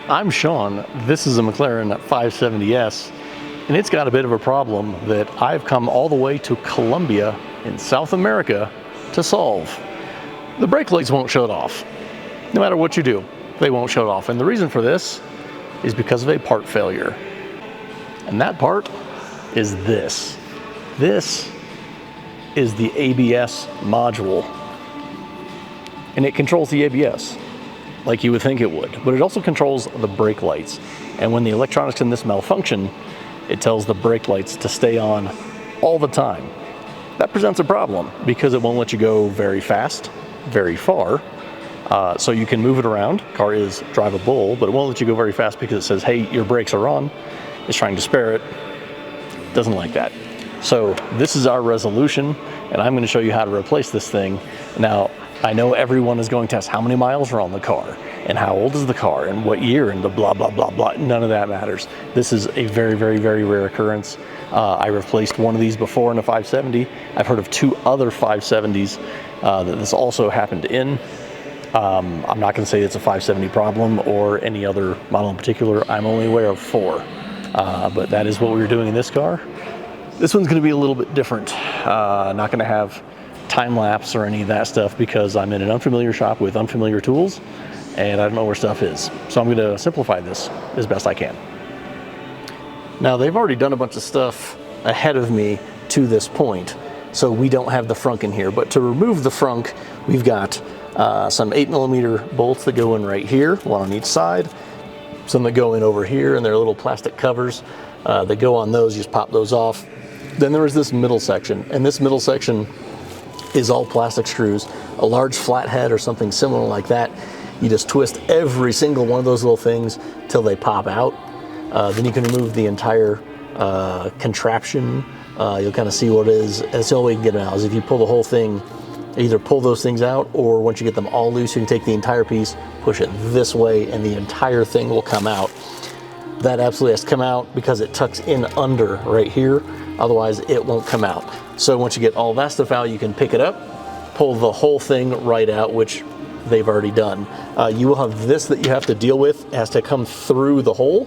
I'm Sean. This is a McLaren 570S, and it's got a bit of a problem that I've come all the way to Colombia in South America to solve. The brake lights won't shut off. No matter what you do, they won't shut off. And the reason for this is because of a part failure. And that part is this. This is the ABS module. And it controls the ABS like you would think it would, but it also controls the brake lights. And when the electronics in this malfunction, it tells the brake lights to stay on all the time. That presents a problem because it won't let you go very fast, very far. So you can move it around. Car is drivable, but it won't let you go very fast because it says, hey, your brakes are on. It's trying to spare it. Doesn't like that. So this is our resolution, and I'm going to show you how to replace this thing. Now, I know everyone is going to ask how many miles are on the car, and how old is the car, and what year, and the blah, blah, blah, blah. None of that matters. This is a very, very, very rare occurrence. I replaced one of these before in a 570. I've heard of 2 other 570s that this also happened in. I'm not going to say it's a 570 problem or any other model in particular. I'm only aware of 4, but that is what we were doing in this car. This one's going to be a little bit different. Not going to have time lapse or any of that stuff because I'm in an unfamiliar shop with unfamiliar tools and I don't know where stuff is. So I'm going to simplify this as best I can. Now, they've already done a bunch of stuff ahead of me to this point, so we don't have the frunk in here. But to remove the frunk, we've got some 8mm bolts that go in right here, one on each side, some that go in over here, and they're little plastic covers that go on those. You just pop those off. Then there is this middle section, and this middle section is all plastic screws, a large flathead or something similar like that. You just twist every single one of those little things till they pop out. Then you can remove the entire contraption. You'll kind of see what it is. That's the only way you can get it out, is if you pull the whole thing, either pull those things out, or once you get them all loose, you can take the entire piece, push it this way, and the entire thing will come out. That absolutely has to come out because it tucks in under right here. Otherwise, it won't come out. So once you get all that stuff out, you can pick it up, pull the whole thing right out, which they've already done. You will have this that you have to deal with. It has to come through the hole.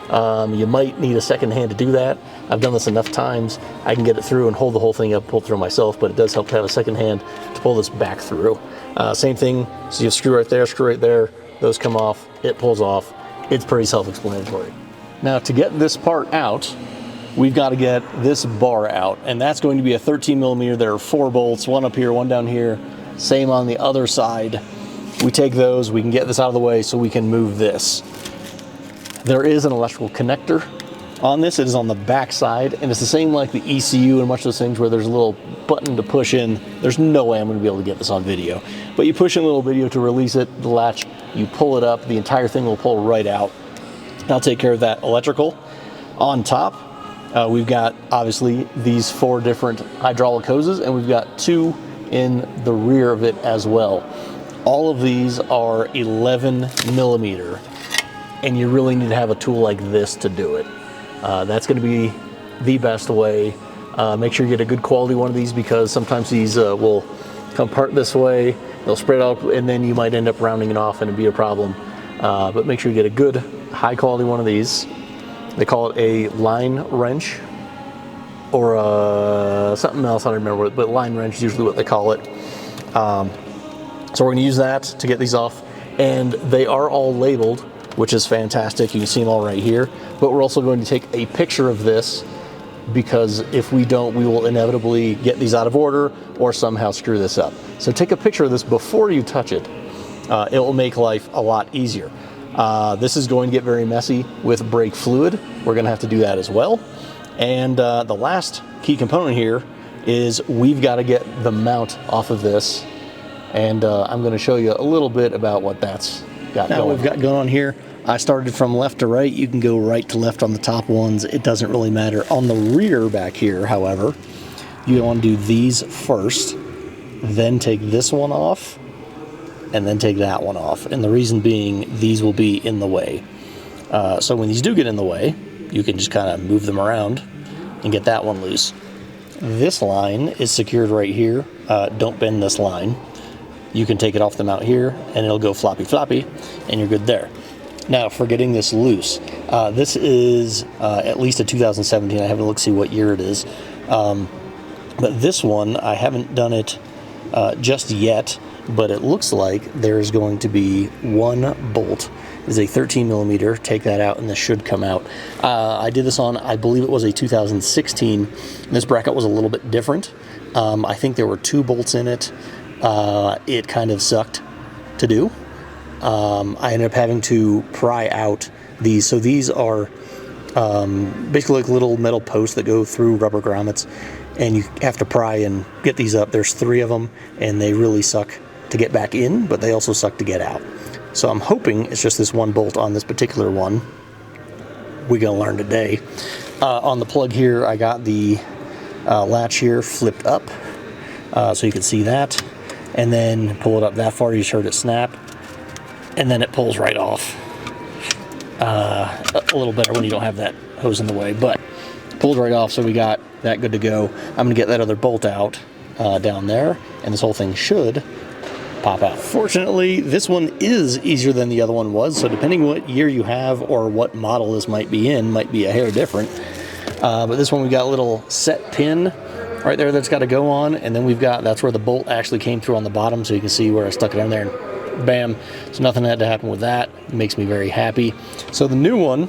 You might need a second hand to do that. I've done this enough times. I can get it through and hold the whole thing up, pull it through myself, but it does help to have a second hand to pull this back through. Same thing, so you screw right there, those come off, it pulls off. It's pretty self-explanatory. Now, to get this part out, we've got to get this bar out, and that's going to be a 13mm. There are 4 bolts, one up here, one down here, same on the other side. We take those, we can get this out of the way so we can move this. There is an electrical connector on this. It is on the back side, and it's the same like the ECU and much of those things where there's a little button to push in. There's no way I'm going to be able to get this on video, but you push in a little video to release it, the latch, you pull it up, the entire thing will pull right out. I'll take care of that electrical. On top, we've got obviously these 4 different hydraulic hoses, and we've got 2 in the rear of it as well. All of these are 11mm, and you really need to have a tool like this to do it. That's going to be the best way. Make sure you get a good quality one of these, because sometimes these will come apart this way, they'll spread out, and then you might end up rounding it off and it'd be a problem. But make sure you get a good high quality one of these. They call it a line wrench, or something else, I don't remember, but line wrench is usually what they call it. So we're going to use that to get these off, and they are all labeled, which is fantastic. You can see them all right here, but we're also going to take a picture of this, because if we don't, we will inevitably get these out of order or somehow screw this up. So take a picture of this before you touch it. It will make life a lot easier. This is going to get very messy with brake fluid. We're going to have to do that as well. And the last key component here is we've got to get the mount off of this, and I'm going to show you a little bit about what that's got going. Now we've got going on here. I started from left to right. You can go right to left on the top ones. It doesn't really matter. On the rear back here, however, you want to do these first, then take this one off, and then take that one off. And the reason being, these will be in the way. So when these do get in the way, you can just kind of move them around and get that one loose. This line is secured right here. Don't bend this line. You can take it off the mount here, and it'll go floppy floppy, and you're good there. Now, for getting this loose, this is at least a 2017. I haven't looked to see what year it is. But this one, I haven't done it just yet, but it looks like there's going to be one bolt. It is a 13 millimeter. Take that out and this should come out. I did this on, I believe it was a 2016. This bracket was a little bit different. I think there were 2 bolts in it. It kind of sucked to do. I ended up having to pry out these. So these are basically like little metal posts that go through rubber grommets, and you have to pry and get these up. There's 3 of them, and they really suck to get back in, but they also suck to get out. So I'm hoping it's just this one bolt on this particular one. We're gonna learn today. On the plug here, I got the latch here flipped up, so you can see that, and then pull it up that far. You just heard it snap, and then it pulls right off. A little better when you don't have that hose in the way, but pulled right off, so we got that good to go. I'm gonna get that other bolt out down there, and this whole thing should pop out. Fortunately, this one is easier than the other one was, so depending what year you have or what model this might be in, might be a hair different. But this one, we got a little set pin right there that's got to go on, and then we've got, that's where the bolt actually came through on the bottom, so you can see where I stuck it in there, and bam. So nothing had to happen with that. It makes me very happy. So the new one,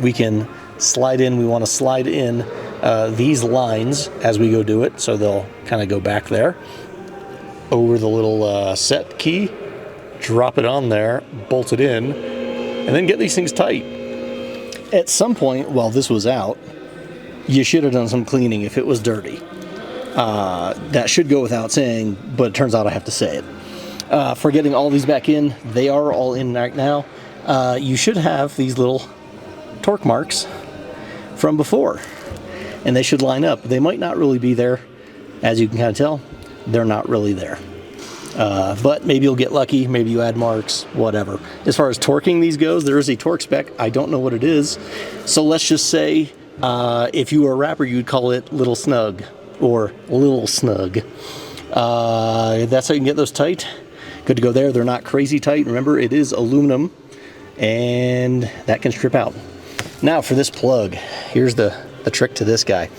we can slide in. We want to slide in these lines as we go do it, so they'll kind of go back there over the little set key, drop it on there, bolt it in, and then get these things tight. At some point while this was out, you should have done some cleaning if it was dirty. That should go without saying, but it turns out I have to say it. For getting all these back in, they are all in right now. You should have these little torque marks from before, and they should line up. They might not really be there. As you can kind of tell, they're not really there. But maybe you'll get lucky, maybe you add marks, whatever. As far as torquing these goes, there is a torque spec. I don't know what it is. So let's just say, if you were a rapper, you'd call it Little Snug or Little Snug. That's how you can get those tight. Good to go there. They're not crazy tight. Remember, it is aluminum, and that can strip out. Now for this plug, here's the trick to this guy.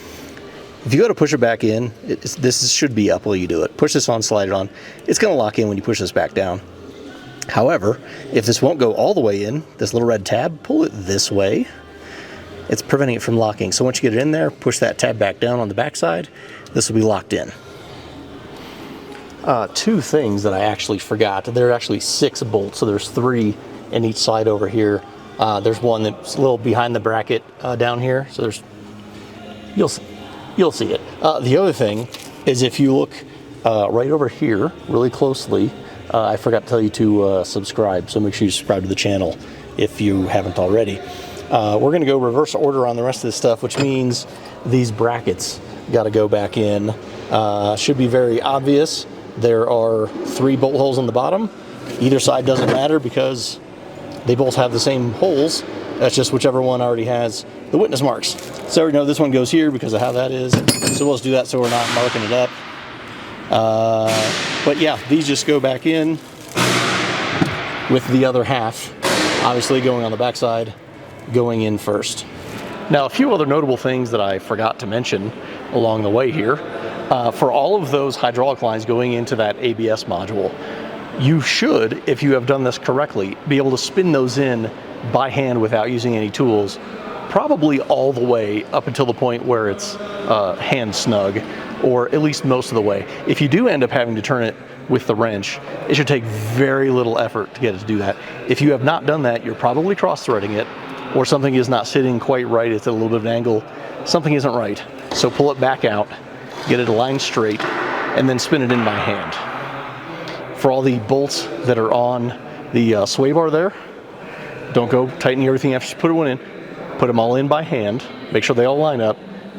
If you go to push it back in, this should be up while you do it. Push this on, slide it on. It's going to lock in when you push this back down. However, if this won't go all the way in, this little red tab, pull it this way. It's preventing it from locking. So once you get it in there, push that tab back down on the back side. This will be locked in. 2 things that I actually forgot. There are actually 6 bolts, so there's 3 in each side over here. There's one that's a little behind the bracket down here. So there's, you'll see it. The other thing is, if you look right over here really closely, I forgot to tell you to subscribe, so make sure you subscribe to the channel if you haven't already. We're going to go reverse order on the rest of this stuff, which means these brackets got to go back in. Should be very obvious. There are 3 bolt holes on the bottom. Either side doesn't matter because they both have the same holes. That's just whichever one already has the witness marks. So we know this one goes here because of how that is. So we'll just do that so we're not marking it up. But yeah, these just go back in with the other half, obviously going on the back side, going in first. Now, a few other notable things that I forgot to mention along the way here. For all of those hydraulic lines going into that ABS module, you should, if you have done this correctly, be able to spin those in by hand without using any tools, probably all the way up until the point where it's hand snug, or at least most of the way. If you do end up having to turn it with the wrench, it should take very little effort to get it to do that. If you have not done that, you're probably cross-threading it, or something is not sitting quite right, it's at a little bit of an angle, something isn't right. So pull it back out, get it aligned straight, and then spin it in by hand. For all the bolts that are on the sway bar there, don't go tightening everything after you put one in. Put them all in by hand, make sure they all line up,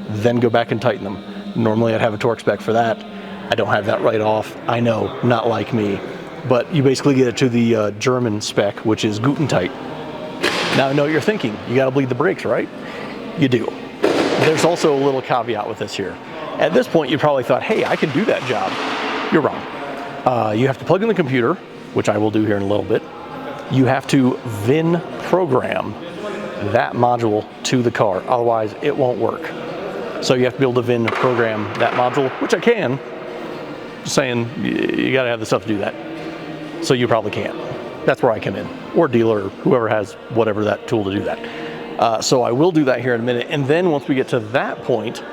then go back and tighten them. Normally I'd have a torque spec for that. I don't have that right off. I know, not like me. But you basically get it to the German spec, which is Gutentight. Now I know what you're thinking. You gotta bleed the brakes, right? You do. There's also a little caveat with this here. At this point, you probably thought, hey, I can do that job. You're wrong. You have to plug in the computer, which I will do here in a little bit. you have to VIN program that module to the car, otherwise it won't work. So you have to be able to VIN program that module, which I can. Just saying, you gotta have the stuff to do that. So you probably can't. That's where I come in, or dealer, or whoever has whatever that tool to do that. So I will do that here in a minute, and then once we get to that point,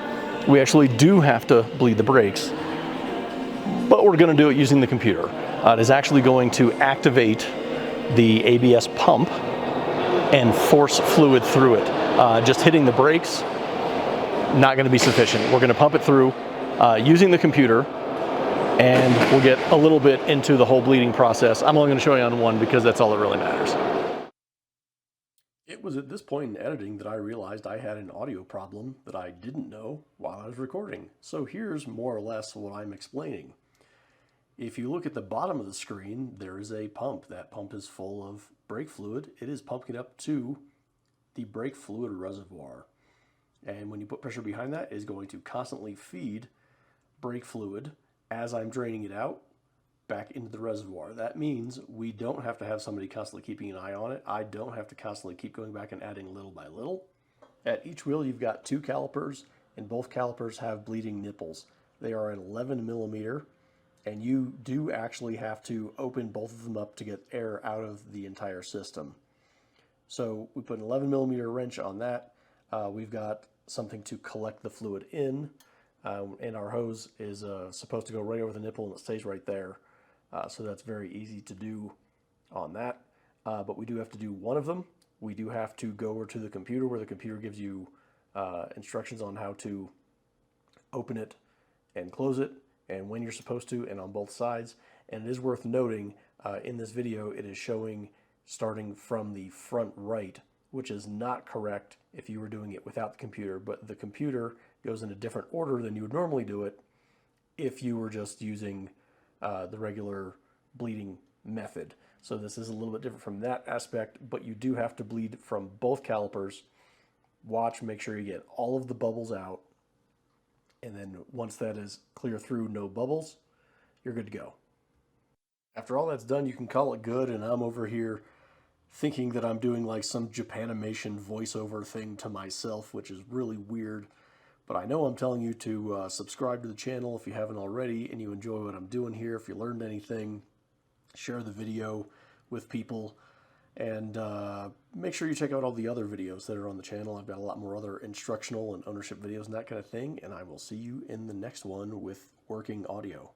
we actually do have to bleed the brakes, but we're gonna do it using the computer. It is actually going to activate the ABS pump and force fluid through it. Just hitting the brakes, not gonna be sufficient. We're gonna pump it through using the computer, and we'll get a little bit into the whole bleeding process. I'm only gonna show you on one because that's all that really matters. It was at this point in editing that I realized I had an audio problem that I didn't know while I was recording. So here's more or less what I'm explaining. If you look at the bottom of the screen, there is a pump. That pump is full of brake fluid. It is pumping up to the brake fluid reservoir. And when you put pressure behind that, it is going to constantly feed brake fluid as I'm draining it out back into the reservoir. That means we don't have to have somebody constantly keeping an eye on it. I don't have to constantly keep going back and adding little by little. At each wheel, you've got two calipers, and both calipers have bleeding nipples. They are an 11 millimeter, and you do actually have to open both of them up to get air out of the entire system. So we put an 11 millimeter wrench on that. We've got something to collect the fluid in, and our hose is supposed to go right over the nipple, and it stays right there. So that's very easy to do on that. But we do have to do one of them. We do have to go over to the computer, where the computer gives you instructions on how to open it and close it, and when you're supposed to, and on both sides. And it is worth noting, in this video, it is showing starting from the front right, which is not correct if you were doing it without the computer, but the computer goes in a different order than you would normally do it if you were just using the regular bleeding method. So this is a little bit different from that aspect, but you do have to bleed from both calipers. Watch, make sure you get all of the bubbles out, and then once that is clear through, no bubbles, you're good to go. After all that's done, you can call it good, and I'm over here thinking that I'm doing like some Japanimation voiceover thing to myself, which is really weird. But I know I'm telling you to subscribe to the channel if you haven't already, and you enjoy what I'm doing here. If you learned anything, share the video with people, and make sure you check out all the other videos that are on the channel. I've got a lot more other instructional and ownership videos and that kind of thing, and I will see you in the next one with working audio.